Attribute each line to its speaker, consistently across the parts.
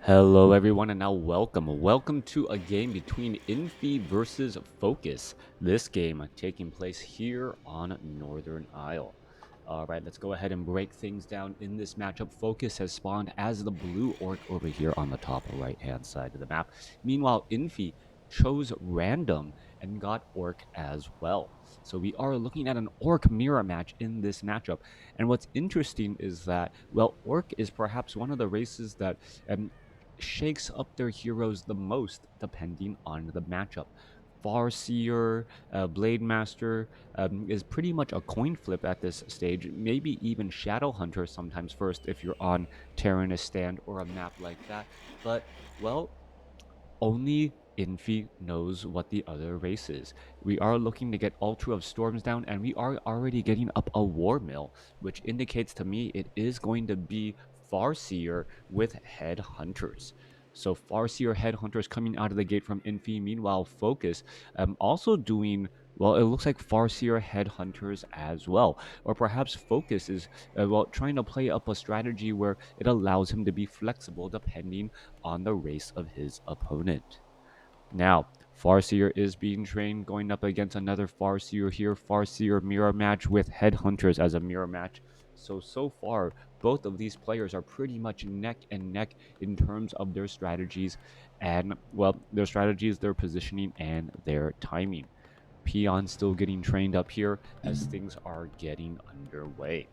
Speaker 1: Hello everyone and now welcome to a game between Infi versus FoCuS. This game taking place here on Northern Isle. Alright, let's go ahead and break things down in this matchup. FoCuS has spawned as the blue orc over here on the top right hand side of the map. Meanwhile, Infi chose random and got orc as well. So we are looking at an orc mirror match in this matchup. And what's interesting is that, well, orc is perhaps one of the races that shakes up their heroes the most depending on the matchup. Farseer, Blade Master is pretty much a coin flip at this stage. Maybe even Shadow Hunter sometimes first if you're on Terranistan or a map like that. But, well, only Infi knows what the other race is. We are looking to get Ultra of Storms down, and we are already getting up a War Mill, which indicates to me it is going to be Farseer with Headhunters. So Farseer Headhunters coming out of the gate from Infi. Meanwhile, FoCuS also doing well. It looks like Farseer Headhunters as well, or perhaps FoCuS is well trying to play up a strategy where it allows him to be flexible depending on the race of his opponent. Now, Farseer is being trained, going up against another Farseer here. Farseer mirror match with Headhunters as a mirror match. So far, both of these players are pretty much neck and neck in terms of their strategies and, well, their strategies, their positioning, and their timing. Peon still getting trained up here as things are getting underway.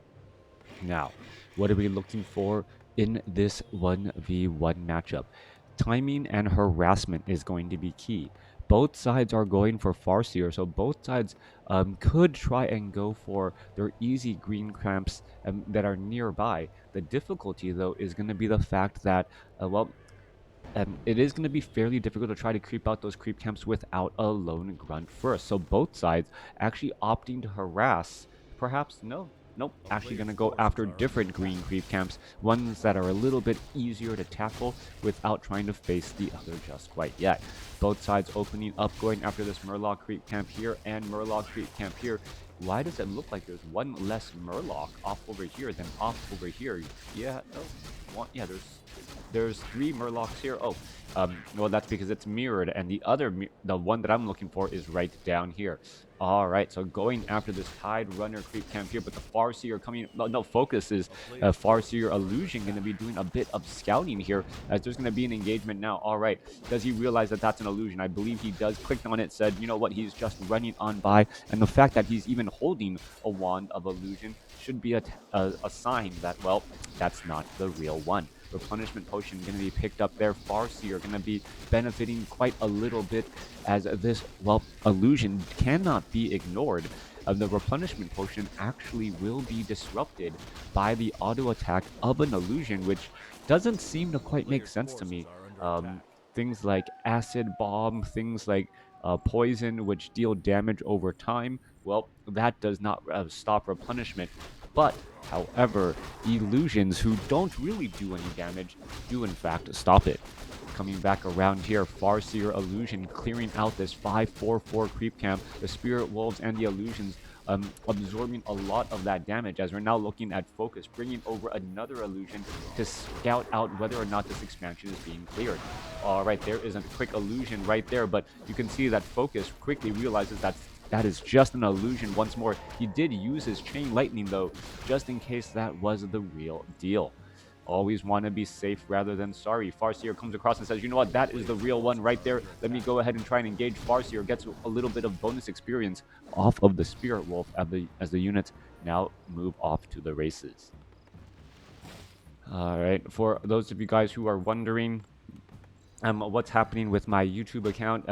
Speaker 1: Now, what are we looking for in this 1v1 matchup? Timing and harassment is going to be key. Both sides are going for Farseer, so both sides could try and go for their easy green clamps that are nearby. The difficulty, though, is going to be the fact that, it is going to be fairly difficult to try to creep out those creep camps without a lone grunt first. So both sides actually opting to harass. Perhaps nope. Actually going to go after different green creep camps, ones that are a little bit easier to tackle without trying to face the other just quite yet. Both sides opening up, going after this Murloc creep camp here and Murloc creep camp here. Why does it look like there's one less Murloc off over here than off over here? Yeah, yeah, there's three Murlocs here. Oh, well, that's because it's mirrored, and the one that I'm looking for is right down here. All right, so going after this Tide Runner creep camp here, but the Farseer coming. No, FoCuS is Farseer Illusion going to be doing a bit of scouting here, as there's going to be an engagement now. All right, does he realize that that's an illusion? I believe he does. Clicked on it, said, you know what? He's just running on by, and the fact that he's even holding a wand of illusion should be a sign that, well, that's not the real one. Replenishment potion going to be picked up there. Farseer going to be benefiting quite a little bit as this, well, illusion cannot be ignored. The replenishment potion actually will be disrupted by the auto attack of an illusion, which doesn't seem to quite make sense to me. Things like acid bomb, things like poison, which deal damage over time, well, that does not stop replenishment. But, however, illusions who don't really do any damage do in fact stop it. Coming back around here, Farseer Illusion clearing out this 5-4-4 creep camp. The Spirit Wolves and the Illusions absorbing a lot of that damage, as we're now looking at FoCuS, bringing over another illusion to scout out whether or not this expansion is being cleared. All right, there is a quick illusion right there, but you can see that FoCuS quickly realizes that is just an illusion once more. He did use his Chain Lightning, though, just in case that was the real deal. Always want to be safe rather than sorry. Farseer comes across and says, you know what, that is the real one right there. Let me go ahead and try and engage Farseer. Gets a little bit of bonus experience off of the Spirit Wolf as the units now move off to the races. All right, for those of you guys who are wondering, what's happening with my YouTube account,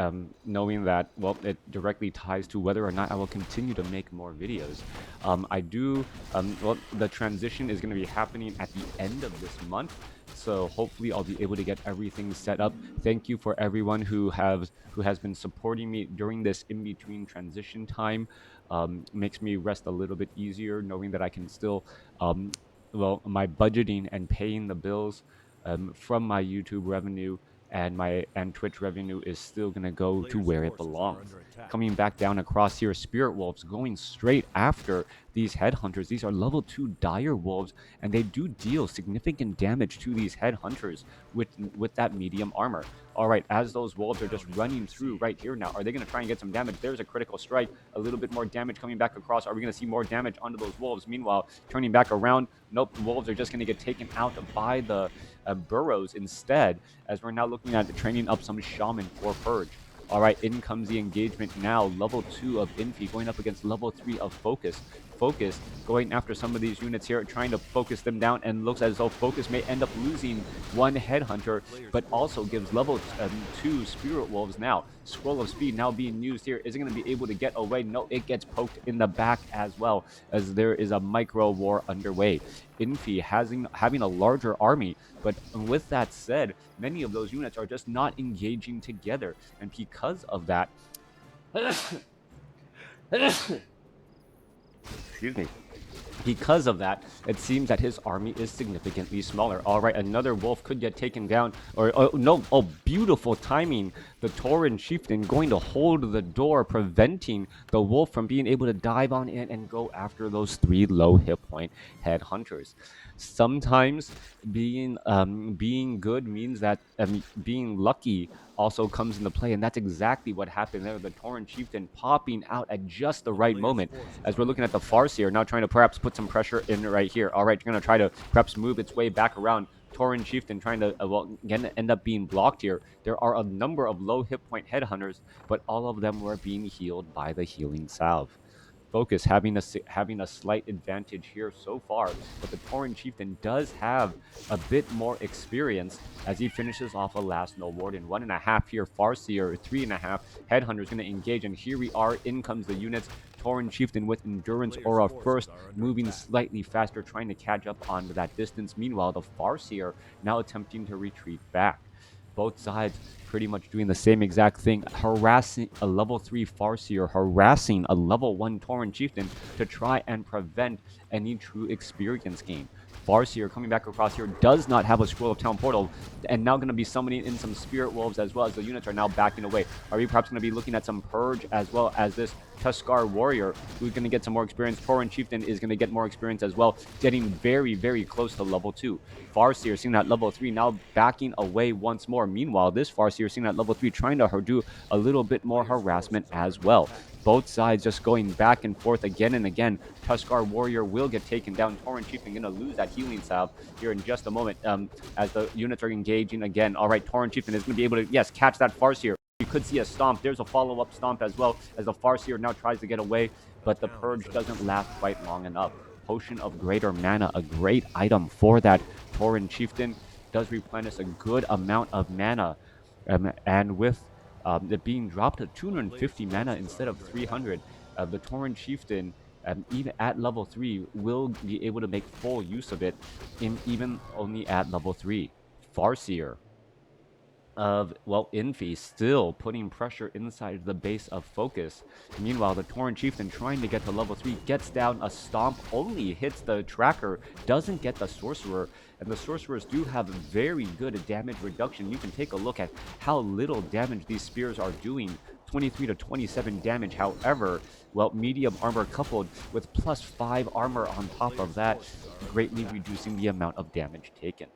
Speaker 1: knowing that, well, it directly ties to whether or not I will continue to make more videos. Well, the transition is going to be happening at the end of this month, so hopefully I'll be able to get everything set up. Thank you for everyone who has been supporting me during this in-between transition time. Makes me rest a little bit easier knowing that I can still, well, my budgeting and paying the bills from my YouTube revenue and Twitch revenue is still going to go to where it belongs. Coming back down across here, Spirit Wolves going straight after these headhunters. These are level 2 dire wolves, and they do deal significant damage to these headhunters with that medium armor. All right, as those wolves are just running through right here now, are they going to try and get some damage? There's a critical strike, a little bit more damage coming back across. Are we going to see more damage onto those wolves? Meanwhile, turning back around, nope, the wolves are just going to get taken out by the burrows instead, as we're now looking at training up some shaman for purge. All right, in comes the engagement now. Level 2 of Infi going up against level 3 of FoCuS. FoCuS going after some of these units here, trying to focus them down, and looks as though FoCuS may end up losing one headhunter, but also gives level 2 Spirit Wolves now. Scroll of Speed now being used here. Is it going to be able to get away? No, it gets poked in the back as well, as there is a micro war underway. Infie having a larger army, but with that said, many of those units are just not engaging together, and because of that, excuse me. Because of that, it seems that his army is significantly smaller. All right, another wolf could get taken down. No, beautiful timing. The Tauren chieftain going to hold the door, preventing the wolf from being able to dive on in and go after those 3 low hit point headhunters. Sometimes being good means that being lucky also comes into play, and that's exactly what happened there. The Tauren chieftain popping out at just the right moment, as we're looking at the Farseer now trying to perhaps put some pressure in right here. All right, you're going to try to perhaps move its way back around. Tauren chieftain trying to end up being blocked here. There are a number of low hit point headhunters, but all of them were being healed by the healing salve. FoCuS having a slight advantage here so far, but the Tauren chieftain does have a bit more experience as he finishes off a last no warden. 1.5 here, Farseer 3.5. Headhunter's going to engage, and here we are. In comes the units. Tauren chieftain with endurance aura first, moving slightly faster, trying to catch up on that distance. Meanwhile, the Farseer now attempting to retreat back. Both sides pretty much doing the same exact thing, harassing a level 3 Farseer, harassing a level 1 Tauren chieftain to try and prevent any true experience gain. Farseer coming back across here does not have a Scroll of Town Portal, and now going to be summoning in some Spirit Wolves as well, as the units are now backing away. Are we perhaps going to be looking at some Purge as well as this Tuskar Warrior, who's going to get some more experience? Tauren Chieftain is going to get more experience as well, getting very, very close to level 2. Farseer seeing that level 3 now backing away once more. Meanwhile, this Farseer seeing that level 3 trying to do a little bit more harassment as well. Both sides just going back and forth again and again. Tuskar Warrior will get taken down. Tauren Chieftain going to lose that healing salve here in just a moment as the units are engaging again. All right, Tauren Chieftain is going to be able to, yes, catch that Farseer. You could see a stomp. There's a follow-up stomp as well, as the Farseer now tries to get away, but the Purge doesn't last quite long enough. Potion of Greater Mana, a great item for that Tauren Chieftain, does replenish a good amount of mana, and with it being dropped to 250 mana instead of 300, the Tauren Chieftain, even at level 3, will be able to make full use of it, even only at level 3. Farseer of, well, Infie still putting pressure inside the base of FoCuS. Meanwhile, the Tauren Chieftain trying to get to level 3 gets down a stomp, only hits the tracker, doesn't get the Sorcerer, and the Sorcerers do have very good damage reduction. You can take a look at how little damage these spears are doing. 23 to 27 damage. However, well, medium armor coupled with +5 armor on top of that, greatly reducing the amount of damage taken.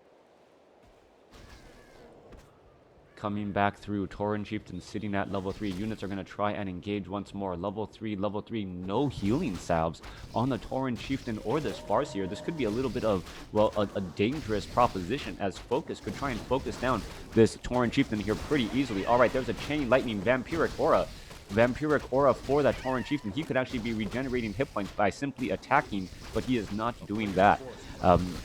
Speaker 1: Coming back through, Tauren Chieftain sitting at level 3. Units are going to try and engage once more. Level 3, no healing salves on the Tauren Chieftain or this Farseer. This could be a little bit of, well, a dangerous proposition, as FoCuS could try and focus down this Tauren Chieftain here pretty easily. All right, there's a Chain Lightning Vampiric Aura. Vampiric Aura for that Tauren Chieftain. He could actually be regenerating hit points by simply attacking, but he is not doing that.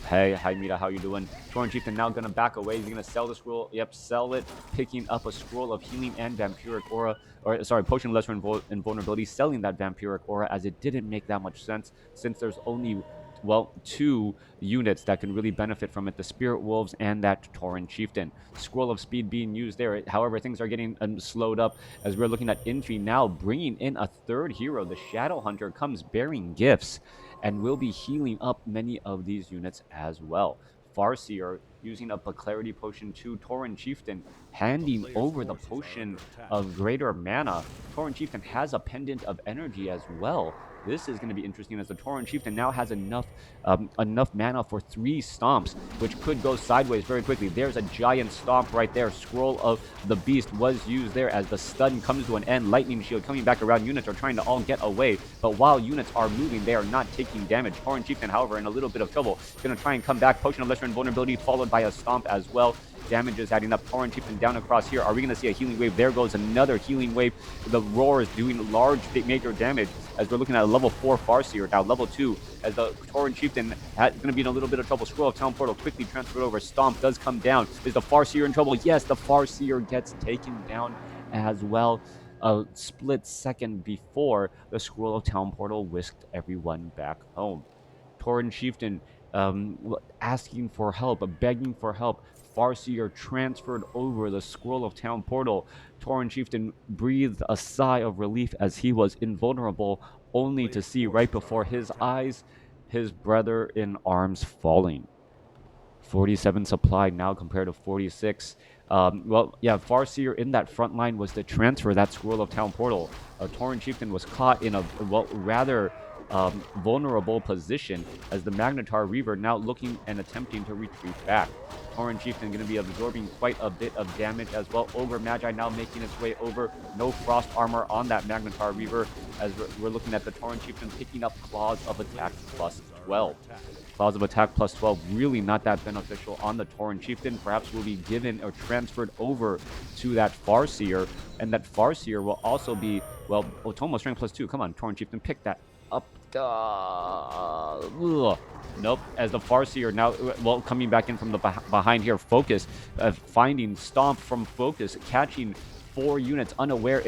Speaker 1: Hey, hi Mita, how you doing? Tauren Chieftain now gonna back away. He's gonna sell the scroll. Yep, sell it. Picking up a Scroll of Healing and Vampiric Aura, or sorry, Potion of Lesser Invulnerability. Selling that Vampiric Aura, as it didn't make that much sense since there's only, well, 2 units that can really benefit from it, the Spirit Wolves and that Tauren Chieftain. Scroll of Speed being used there. However, things are getting slowed up as we're looking at Infie now bringing in a 3rd hero. The Shadow Hunter comes bearing gifts and will be healing up many of these units as well. Farseer using up a Clarity Potion to Tauren Chieftain, handing over the Potion of Greater Mana. Tauren Chieftain has a Pendant of Energy as well, This is going to be interesting as the Tauren Chieftain now has enough mana for 3 stomps, which could go sideways very quickly. There's a giant stomp right there. Scroll of the Beast was used there as the stun comes to an end. Lightning Shield coming back around. Units are trying to all get away, but while units are moving, they are not taking damage. Tauren Chieftain, however, in a little bit of trouble. Going to try and come back. Potion of Lesser Invulnerability followed by a stomp as well. Damage is adding up. Tauren Chieftain down across here. Are we going to see a healing wave? There goes another healing wave. The Roar is doing large major damage as we're looking at a level 4 Farseer. Now level 2 as the Tauren Chieftain is going to be in a little bit of trouble. Scroll of Town Portal quickly transferred over. Stomp does come down. Is the Farseer in trouble? Yes, the Farseer gets taken down as well. A split second before the Scroll of Town Portal whisked everyone back home. Tauren Chieftain asking for help, begging for help. Farseer transferred over the Scroll of Town Portal. Tauren Chieftain breathed a sigh of relief as he was invulnerable, only to see right before his eyes his brother in arms falling. 47 supply now compared to 46. Farseer in that front line was to transfer that Scroll of Town Portal. Tauren Chieftain was caught in a rather vulnerable position as the Magnetar Reaver now looking and attempting to retreat back. Tauren Chieftain going to be absorbing quite a bit of damage as well. Ogre Magi now making its way over. No frost armor on that Magnetar Reaver as we're looking at the Tauren Chieftain picking up Claws of Attack plus 12. Claws of Attack plus 12 really not that beneficial on the Tauren Chieftain. Perhaps will be given or transferred over to that Farseer, and that Farseer will also be, well, Otomo Strength plus 2. Come on, Tauren Chieftain, pick that up. Nope, as the Farseer now, coming back in from the behind here. FoCuS finding Stomp from FoCuS, catching 4 units unaware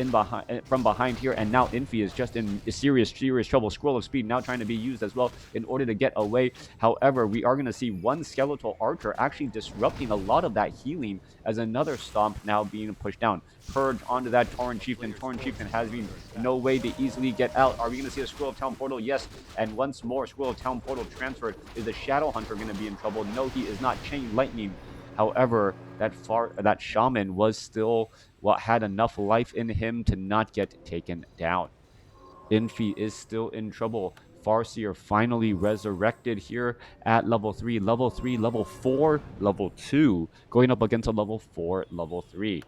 Speaker 1: from behind here, and now Infie is just in serious trouble. Scroll of Speed now trying to be used as well in order to get away. However, we are going to see one Skeletal Archer actually disrupting a lot of that healing as another Stomp now being pushed down. Purge onto that Tauren Chieftain. Tauren Chieftain has been no way to easily get out. Are we going to see a Scroll of Town Portal? Yes, and once more Scroll of Town Portal transferred. Is the Shadow Hunter going to be in trouble? No, he is not. Chain Lightning. However, that Shaman was still had enough life in him to not get taken down. Infie is still in trouble. Farseer finally resurrected here at level 3. Level 3, level 4, level 2, going up against a level 4, level 3.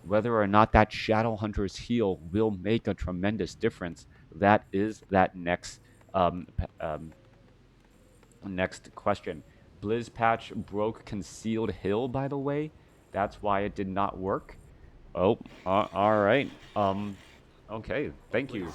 Speaker 1: Whether or not that Shadow Hunter's heal will make a tremendous difference, that is that next question. Blizz patch broke Concealed Hill, by the way. That's why it did not work. Oh, all right. Okay, thank you.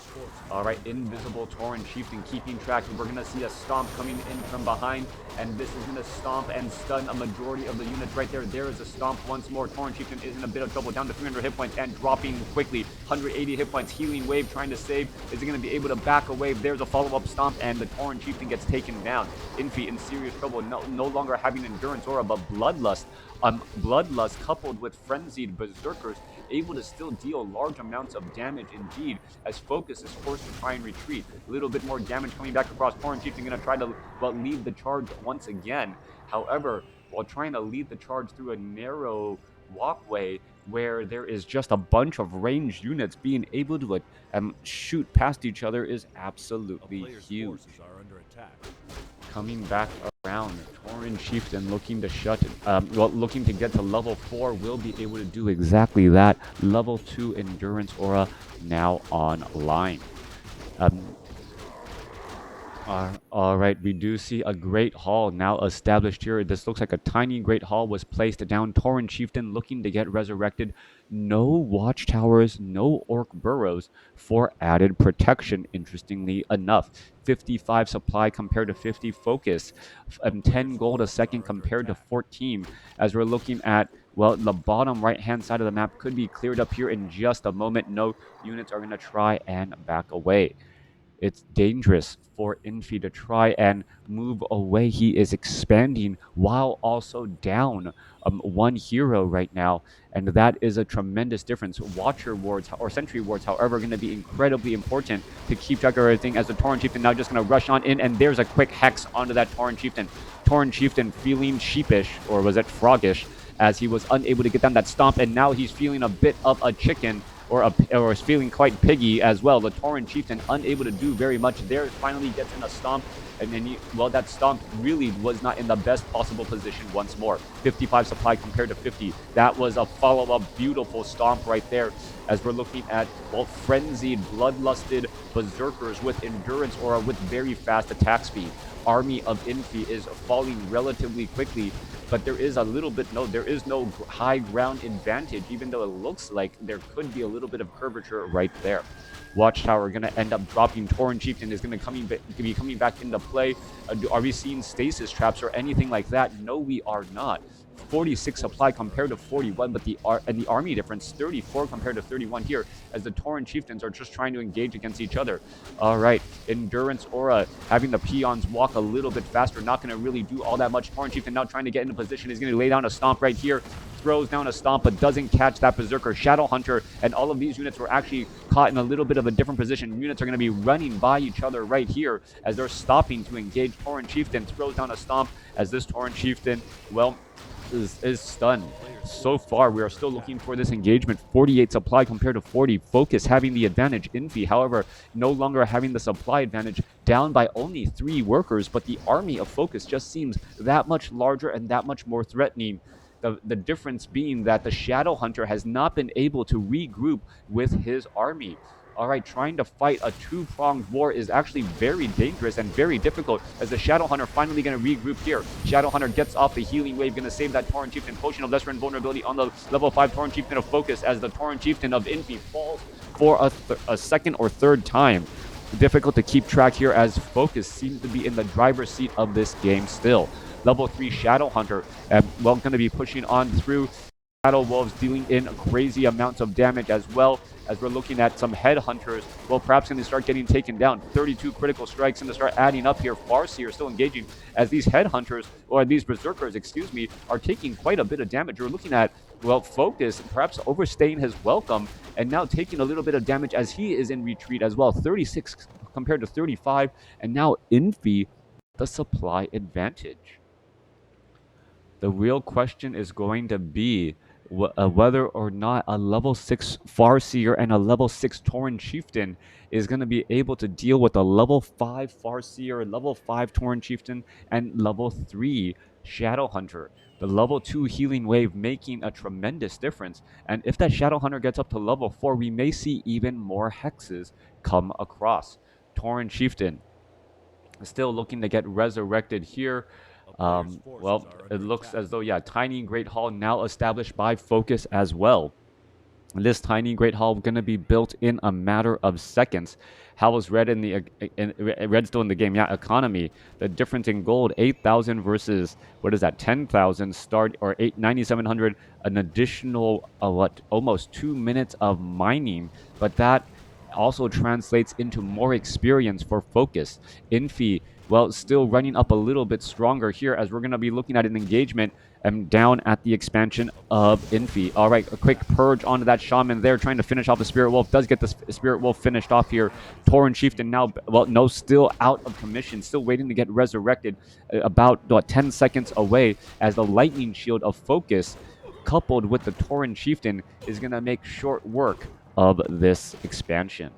Speaker 1: All right, Invisible Tauren Chieftain keeping track. We're going to see a Stomp coming in from behind, and this is going to Stomp and stun a majority of the units right there. There is a Stomp once more. Tauren Chieftain is in a bit of trouble, down to 300 hit points and dropping quickly. 180 hit points, Healing Wave trying to save. Is he going to be able to back a wave? There's a follow-up Stomp, and the Tauren Chieftain gets taken down. Infie in serious trouble, no longer having Endurance Aura, but Bloodlust. Bloodlust coupled with Frenzied Berserkers, able to still deal large amounts of damage indeed, as FoCuS is forced to try and retreat. A little bit more damage coming back across. Tauren Chieftain going to try to lead the charge once again. However, while trying to lead the charge through a narrow walkway where there is just a bunch of ranged units, being able to shoot past each other is absolutely huge. Coming back around, Tauren Chieftain looking to looking to get to level 4 will be able to do exactly that. Level 2 Endurance Aura now online. All right, we do see a Great Hall now established here. This looks like a tiny Great Hall was placed down. Tauren Chieftain looking to get resurrected. No watchtowers, no Orc burrows for added protection, interestingly enough. 55 supply compared to 50 FoCuS. 10 gold a second compared to 14. As we're looking at, well, the bottom right-hand side of the map could be cleared up here in just a moment. No units are going to try and back away. It's dangerous for Infie to try and move away. He is expanding while also down one hero right now, and that is a tremendous difference. Watcher wards or sentry wards, however, are going to be incredibly important to keep track of everything, as the Tauren Chieftain now just going to rush on in, and there's a quick hex onto that Tauren Chieftain. Tauren Chieftain feeling sheepish, or was it froggish, as he was unable to get down that Stomp, and now he's feeling a bit of a chicken or is feeling quite piggy as well. The Tauren Chieftain unable to do very much there. Finally gets in a stomp, and then well, that stomp really was not in the best possible position once more. 55 supply compared to 50. That was a follow-up beautiful stomp right there, as we're looking at, well, frenzied, bloodlusted berserkers with endurance or with very fast attack speed. Army of Infie is falling relatively quickly, but there is no high ground advantage, even though it looks like there could be a little bit of curvature right there. Watchtower going to end up dropping. Tauren Chieftain is going to be coming back into play. Are we seeing stasis traps or anything like that? No, we are not. 46 supply compared to 41, but the army difference 34 compared to 31 here, as the Tauren Chieftains are just trying to engage against each other. All right, Endurance Aura having the peons walk a little bit faster, not going to really do all that much. Tauren Chieftain now trying to get into position. He's going to lay down a stomp right here, throws down a stomp, but doesn't catch that Berserker. Shadow Hunter and all of these units were actually caught in a little bit of a different position. Units are going to be running by each other right here as they're stopping to engage. Tauren Chieftain throws down a stomp, as this Tauren Chieftain, well, is stunned. So far, we are still looking for this engagement. 48 supply compared to 40. FoCuS having the advantage. Infie, however, no longer having the supply advantage, down by only 3 workers, but the army of FoCuS just seems that much larger and that much more threatening. The difference being that the Shadow Hunter has not been able to regroup with his army. All right, trying to fight a two-pronged war is actually very dangerous and very difficult, as the Shadow Hunter finally going to regroup here. Shadow Hunter gets off the healing wave, going to save that Tauren Chieftain. Potion of Lesser Invulnerability on the level 5 Tauren Chieftain of FoCuS, as the Tauren Chieftain of Infie falls for a second or third time. Difficult to keep track here, as FoCuS seems to be in the driver's seat of this game still. Level 3 Shadow Hunter, well, going to be pushing on through. Shadow Wolves dealing in crazy amounts of damage, as well as we're looking at some Headhunters, well, perhaps going to start getting taken down. 32 critical strikes going to start adding up here. Farseer still engaging, as these Headhunters, or these Berserkers, excuse me, are taking quite a bit of damage. We're looking at, well, FoCuS perhaps overstaying his welcome and now taking a little bit of damage as he is in retreat as well. 36 compared to 35, and now Infie the supply advantage. The real question is going to be whether or not a level 6 Farseer and a level 6 Tauren Chieftain is going to be able to deal with a level 5 Farseer, level 5 Tauren Chieftain, and level 3 Shadow Hunter. The level 2 healing wave making a tremendous difference. And if that Shadow Hunter gets up to level 4, we may see even more hexes come across. Tauren Chieftain still looking to get resurrected here. Well, it looks as though, yeah, Tiny Great Hall now established by FoCuS as well. This tiny Great Hall going to be built in a matter of seconds. How was red in the red still in the game? Yeah, economy. The difference in gold, 8,000 versus what is that? 10,000 start, or 9,700. An additional almost 2 minutes of mining, but that also translates into more experience for FoCuS. Infie, well, still running up a little bit stronger here, as we're going to be looking at an engagement down at the expansion of Infie. All right, a quick purge onto that Shaman there, trying to finish off the Spirit Wolf. Does get the Spirit Wolf finished off here. Tauren Chieftain now, well, no, still out of commission, still waiting to get resurrected, about 10 seconds away, as the Lightning Shield of FoCuS, coupled with the Tauren Chieftain, is going to make short work of this expansion.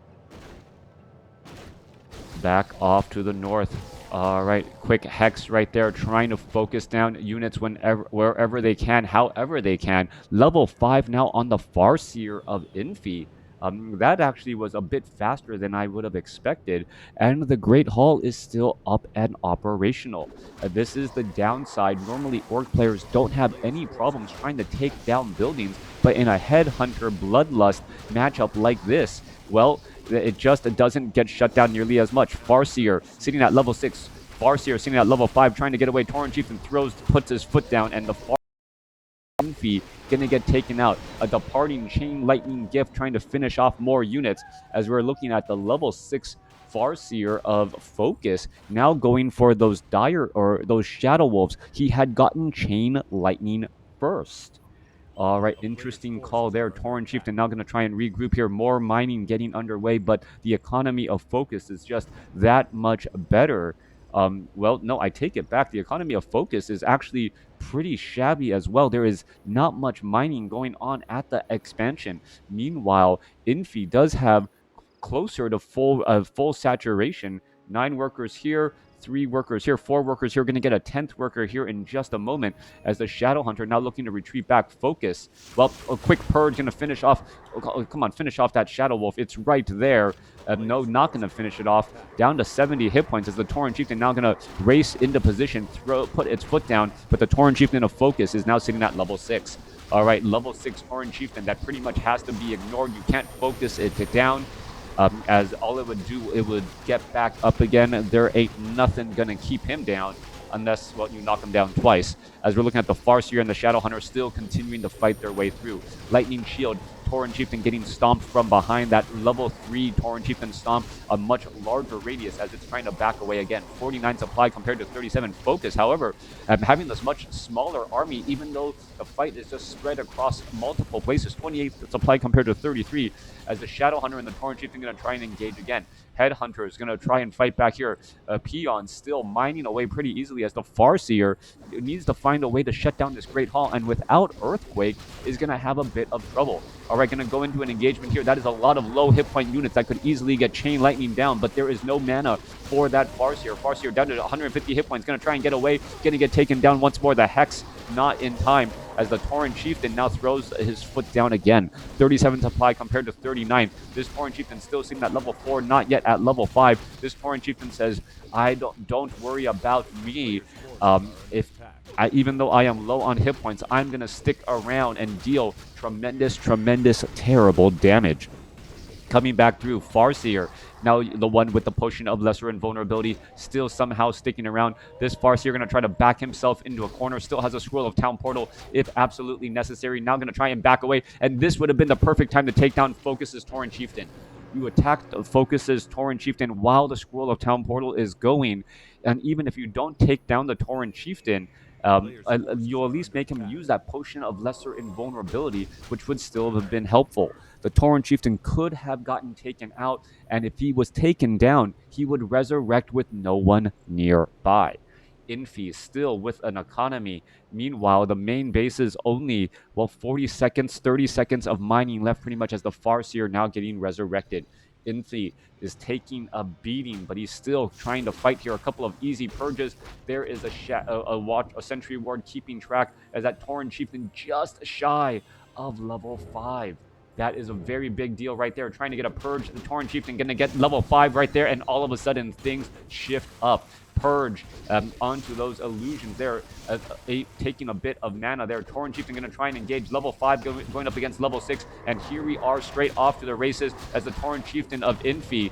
Speaker 1: Back off to the north. All right, quick hex right there, trying to focus down units wherever they can, however they can. Level 5 now on the Farseer of Infie. That actually was a bit faster than I would have expected, and the Great Hall is still up and operational. This is the downside. Normally, Orc players don't have any problems trying to take down buildings, but in a Headhunter Bloodlust matchup like this, well, it just doesn't get shut down nearly as much. Farseer sitting at level 6. Farseer sitting at level 5, trying to get away. Tauren Chieftain puts his foot down, and the Infie gonna get taken out. A departing Chain Lightning Gift trying to finish off more units, as we're looking at the level 6 Farseer of FoCuS now going for those those Shadow Wolves. He had gotten Chain Lightning first. All right, interesting call there. Tauren Chieftain now going to try and regroup here. More mining getting underway, but the economy of FoCuS is just that much better. Well, no, I take it back. The economy of FoCuS is actually pretty shabby as well. There is not much mining going on at the expansion. Meanwhile, Infie does have closer to full saturation. 9 workers here, 3 workers here, 4 workers here. We're going to get a 10th worker here in just a moment as the Shadow Hunter now looking to retreat back. FoCuS. Well, a quick purge going to finish off. Oh, come on, finish off that Shadow Wolf. It's right there. No, not going to finish it off. Down to 70 hit points as the Tauren Chieftain now going to race into position, put its foot down, but the Tauren Chieftain of FoCuS is now sitting at level 6. All right, level 6 Tauren Chieftain, that pretty much has to be ignored. You can't focus it down. As all it would do, it would get back up again. There ain't nothing going to keep him down unless, well, you knock him down twice. As we're looking at the Farseer and the Shadow Hunter still continuing to fight their way through. Lightning Shield, Tauren Chieftain getting stomped from behind. That level 3 Tauren Chieftain stomp, a much larger radius as it's trying to back away again. 49 supply compared to 37 FoCuS. However, having this much smaller army, even though the fight is just spread across multiple places, 28 supply compared to 33, as the Shadow Hunter and the Tauren Chieftain going to try and engage again. Headhunter is going to try and fight back here. Peon still mining away pretty easily as the Farseer needs to find a way to shut down this Great Hall, and without Earthquake is going to have a bit of trouble. All right, going to go into an engagement here. That is a lot of low hit point units that could easily get Chain Lightning down, but there is no mana for that Farseer. Farseer down to 150 hit points, going to try and get away, going to get taken down once more. The Hex not in time as the Tauren Chieftain now throws his foot down again. 37 supply compared to 39. This Tauren Chieftain still sitting at level 4, not yet at level 5. This Tauren Chieftain says, I don't worry about me. Even though I am low on hit points, I'm going to stick around and deal tremendous, terrible damage. Coming back through, Farseer, now the one with the potion of lesser invulnerability, still somehow sticking around. This Farseer going to try to back himself into a corner, still has a Scroll of Town Portal if absolutely necessary. Now going to try and back away, and this would have been the perfect time to take down FoCuS's Tauren Chieftain. You attacked FoCuS's Tauren Chieftain while the Scroll of Town Portal is going, and even if you don't take down the Tauren Chieftain, you'll at least make him use that potion of lesser invulnerability, which would still have been helpful. The Tauren Chieftain could have gotten taken out, and if he was taken down, he would resurrect with no one nearby. Infie still with an economy. Meanwhile, the main base is only, 40 seconds, 30 seconds of mining left pretty much as the Farseer now getting resurrected. Infie is taking a beating, but he's still trying to fight here. A couple of easy purges. There is a sentry ward keeping track as that Tauren Chieftain just shy of level 5. That is a very big deal right there. Trying to get a purge. The Tauren Chieftain going to get level 5 right there, and all of a sudden things shift up. Purge onto those illusions there, taking a bit of mana there. Tauren Chieftain going to try and engage level 5, going up against level 6, and here we are straight off to the races as the Tauren Chieftain of Infie,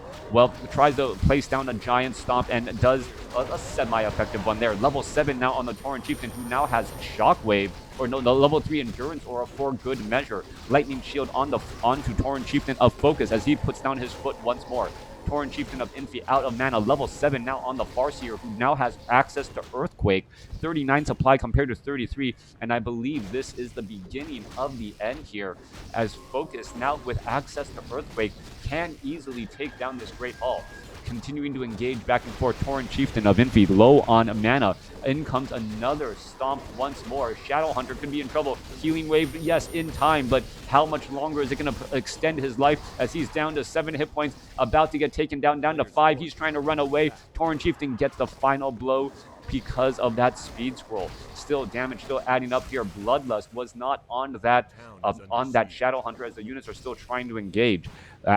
Speaker 1: tries to place down a giant stomp and does a semi-effective one there. Level 7 now on the Tauren Chieftain, who now has Shockwave, or no, the level 3 Endurance Aura for good measure. Lightning Shield onto Tauren Chieftain of FoCuS as he puts down his foot once more. Tauren Chieftain of Infie out of mana. Level 7 now on the Farseer, who now has access to Earthquake. 39 supply compared to 33, and I believe this is the beginning of the end here, as FoCuS now with access to Earthquake can easily take down this Great Hall. Continuing to engage back and forth, Tauren Chieftain of Infie low on mana. In comes another stomp once more. Shadow Hunter could be in trouble. Healing Wave, yes, in time, but how much longer is it going to extend his life as he's down to 7 hit points, about to get taken down to 5. He's trying to run away. Tauren Chieftain gets the final blow because of that speed scroll. Still damage, still adding up here. Bloodlust was not on that Shadow Hunter as the units are still trying to engage.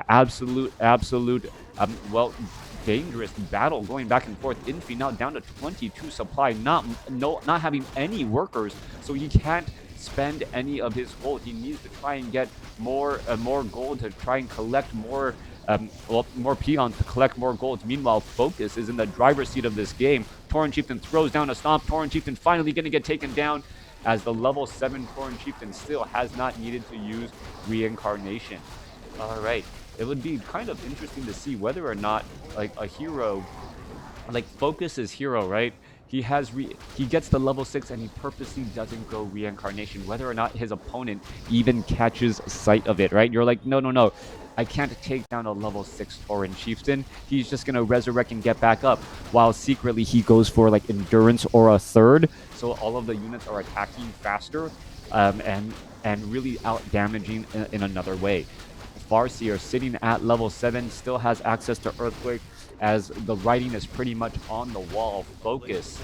Speaker 1: Absolute, dangerous battle going back and forth. Infie now down to 22 supply, not having any workers, so he can't spend any of his gold. He needs to try and get more gold to try and collect more peons to collect more golds. Meanwhile, FoCuS is in the driver's seat of this game. Tauren Chieftain throws down a stomp. Tauren Chieftain finally going to get taken down as the level 7 Tauren Chieftain still has not needed to use Reincarnation. All right. It would be kind of interesting to see whether or not, like, a hero, like FoCuS's hero, right? he gets the level 6 and he purposely doesn't go reincarnation, whether or not his opponent even catches sight of it, right? You're like, no, no, no. I can't take down a level 6 Tauren Chieftain. He's just going to resurrect and get back up. While secretly he goes for like endurance or a third. So all of the units are attacking faster um, and, and really out damaging in another way. Farseer sitting at level 7 still has access to Earthquake as the writing is pretty much on the wall. FoCuS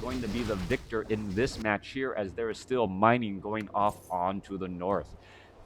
Speaker 1: going to be the victor in this match here as there is still mining going off onto the north.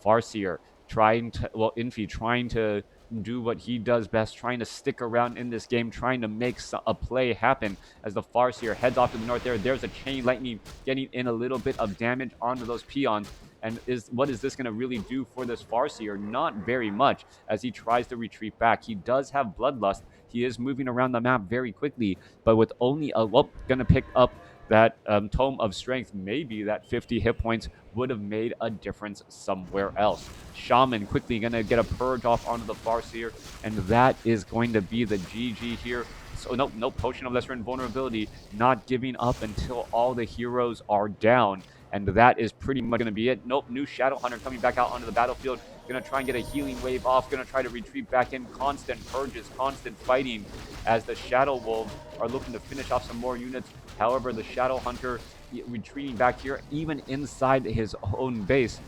Speaker 1: Farseer trying to, well, Infie trying to do what he does best, trying to stick around in this game, trying to make a play happen as the Farseer heads off to the north there. There's a Chain Lightning getting in a little bit of damage onto those peons. And what is this going to really do for this Farseer? Not very much as he tries to retreat back. He does have Bloodlust. He is moving around the map very quickly, but with only a going to pick up that Tome of Strength, maybe that 50 hit points would have made a difference somewhere else. Shaman quickly going to get a purge off onto the Farseer, and that is going to be the GG here. So no Potion of Lesser Invulnerability, not giving up until all the heroes are down. And that is pretty much going to be it. Nope, new Shadow Hunter coming back out onto the battlefield. Going to try and get a healing wave off. Going to try to retreat back in. Constant purges, constant fighting as the Shadow Wolves are looking to finish off some more units. However, the Shadow Hunter retreating back here, even inside his own base.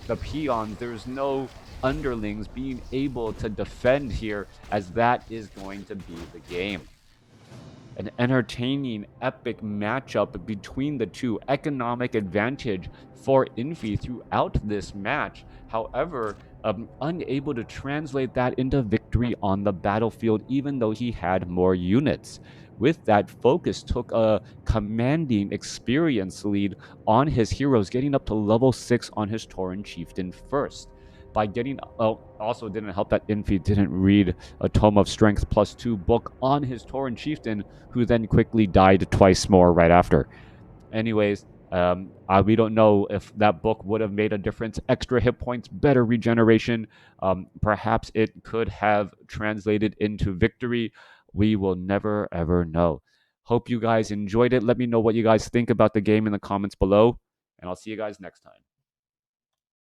Speaker 1: The peons, there's no underlings being able to defend here, as that is going to be the game. An entertaining, epic matchup between the two. Economic advantage for Infie throughout this match. However, unable to translate that into victory on the battlefield, even though he had more units. With that, FoCuS took a commanding experience lead on his heroes, getting up to level 6 on his Tauren Chieftain first. By getting, also didn't help that Infie didn't read a Tome of Strength +2 book on his Tauren Chieftain, who then quickly died twice more right after. Anyways, we don't know if that book would have made a difference. Extra hit points, better regeneration. Perhaps it could have translated into victory. We will never, ever know. Hope you guys enjoyed it. Let me know what you guys think about the game in the comments below, and I'll see you guys next time.